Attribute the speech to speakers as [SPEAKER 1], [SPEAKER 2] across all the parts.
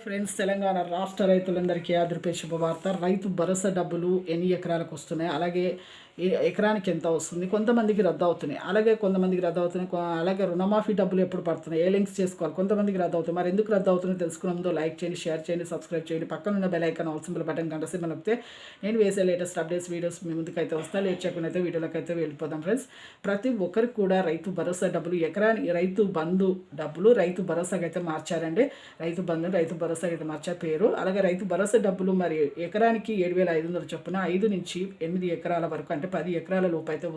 [SPEAKER 1] Friends, Telangana రాష్ట్ర రైతులందరికీ ఆదుర్పే శుభవార్త. రైతు భరోసా డబ్బులు ఎన్ని ఎకరాలకు వస్తున్నాయి, అలాగే ఎకరానికి ఎంత వస్తుంది, కొంతమందికి రద్దు అవుతున్నాయి, అలాగే కొంతమందికి రద్దు అవుతున్నాయి, అలాగే రుణమాఫీ డబ్బులు ఎప్పుడు పడుతున్నాయి, ఏ లింక్స్ చేసుకోవాలి, కొంతమందికి రద్దు అవుతుంది. మరి ఎందుకు రద్దు అవుతుందో తెలుసుకునే ముందు లైక్ చేయండి, షేర్ చేయండి, సబ్స్క్రైబ్ చేయండి, పక్కన ఉన్న bell icon all symbol button గంట సింబల్ నొక్కితే నేను వేసే లేటెస్ట్ అప్డేట్స్ వీడియోస్ మీ ముందుకైతే వస్తాయి. లేట్ చేయకుండా అయితే వీడియోలోకి అయితే వెళ్ళిపోదాం. ఫ్రెండ్స్, ప్రతి ఒక్కరికి కూడా రైతు భరోసా డబ్బులు ఎకరానికి రైతు బంధు డబ్బులు రైతు భరోసాకి అయితే మార్చారండి. రైతు బంధు రైతు భరోసా అయితే మార్చారు పేరు. అలాగే రైతు భరోసా డబ్బులు మరి ఎకరానికి 7,500 చొప్పున 5 నుంచి 8 ఎకరాల వరకు అంటే 10 ఎకరాల లోపు అయితే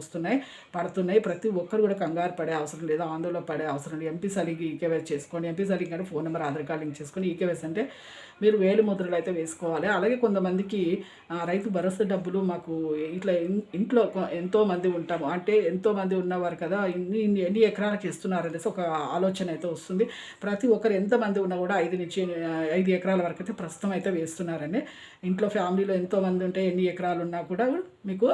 [SPEAKER 1] పడుతున్నాయి. ప్రతి ఒక్కరు కూడా కంగారు పడే అవసరం లేదు, ఆందోళన పడే అవసరం లేదు. ఎంపీ సలీకి ఈకేవైస్ చేసుకోండి. ఎంపీ సలీకి అంటే phone number, Aadhaar card link చేసుకొని ఈకేవైస్ అంటే మీరు వేలు ముద్రలు అయితే వేసుకోవాలి. అలాగే కొంతమందికి రైతు భరోసా డబ్బులు మాకు ఇట్లా ఇంట్లో ఎంతోమంది ఉంటాము అంటే ఎంతోమంది ఉన్నవారు కదా, ఎన్ని ఎకరాలకు ఇస్తున్నారు అనేసి ఒక ఆలోచన అయితే వస్తుంది. ప్రతి ఒక్కరు ఎంతమంది ఉన్నా కూడా 5 నుంచి 5 ఎకరాల వరకు అయితే ప్రస్తుతం అయితే వేస్తున్నారండి. ఇంట్లో ఫ్యామిలీలో ఎంతోమంది ఉంటే ఎన్ని ఎకరాలు ఉన్నా కూడా మీకు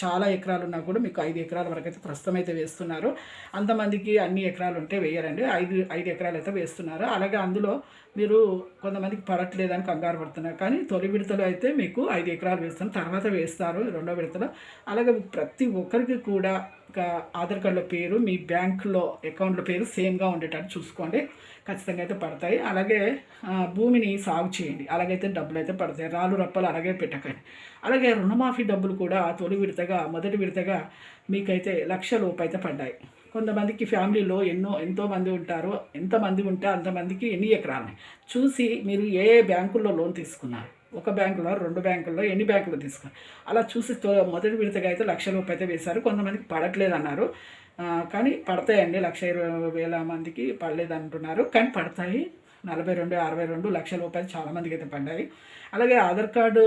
[SPEAKER 1] చాలా ఎకరాలు ఉన్నా కూడా మీకు 5 ఎకరాల వరకు అయితే ప్రస్తుతం అయితే వేస్తున్నారు. అంతమందికి అన్ని ఎకరాలు ఉంటే వేయరండి, 5 ఎకరాలు అయితే వేస్తున్నారు. అలాగే అందులో మీరు కొంతమందికి పడట్లేదని కంగారు పడుతున్నారు, కానీ తొలి విడతలో అయితే మీకు 5 ఎకరాలు వేస్తున్నారు, తర్వాత వేస్తారు రెండో విడతలో. అలాగే ప్రతి ఒక్కరికి కూడా ఆధార్ కార్డులో పేరు, మీ బ్యాంకులో అకౌంట్లో పేరు సేమ్గా ఉండేటట్టు చూసుకోండి, ఖచ్చితంగా అయితే పడతాయి. అలాగే భూమిని సాగు చేయండి, అలాగైతే డబ్బులు అయితే పడతాయి. రాళ్ళు రప్పలు అలాగే పెట్టకండి. అలాగే రుణమాఫీ డబ్బులు కూడా మొదటి విడతగా మీకైతే 1,00,000 లోపు అయితే పడ్డాయి. కొంతమందికి ఫ్యామిలీలో ఎంతోమంది ఉంటారో, ఎంతమంది ఉంటే అంతమందికి ఎన్ని ఎకరాలు చూసి మీరు ఏ బ్యాంకుల్లో లోన్ తీసుకున్నారు, ఒక బ్యాంకులో 2 బ్యాంకుల్లో ఎన్ని బ్యాంకులు తీసుకున్నారు అలా చూసి మొదటి విడతగా అయితే 1,00,000 లోపు అయితే వేశారు. కొంతమందికి పడట్లేదు అన్నారు, కానీ పడతాయండి. 1,20,000 మందికి పడలేదు అంటున్నారు, కానీ పడతాయి. 42, 62 లక్షల రూపాయలు చాలామందికి అయితే పడ్డాయి. అలాగే ఆధార్ కార్డు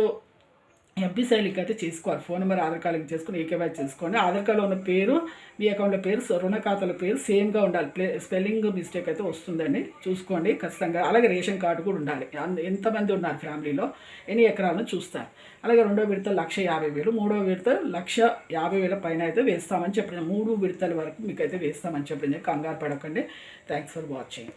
[SPEAKER 1] ఎంపీ లింక్ అయితే చేసుకోవాలి. Phone number, Aadhaar card link చేసుకుని ఈకేవైస్ చేసుకోండి. ఆధార్ కార్డులో ఉన్న పేరు, మీ అకౌంట్లో పేరు, రుణ ఖాతాల పేరు సేమ్గా ఉండాలి. స్పెల్లింగ్ మిస్టేక్ అయితే వస్తుందండి, చూసుకోండి ఖచ్చితంగా. అలాగే రేషన్ కార్డు కూడా ఉండాలి. ఎంతమంది ఉన్నారు ఫ్యామిలీలో, ఎన్ని ఎకరాలను చూస్తారు. అలాగే రెండో విడత 1,50,000, మూడో విడత 1,50,000 పైన అయితే వేస్తామని చెప్పిన 3 విడతల వరకు మీకు అయితే వేస్తామని చెప్పింది. కంగారు పడకండి. Thanks for watching.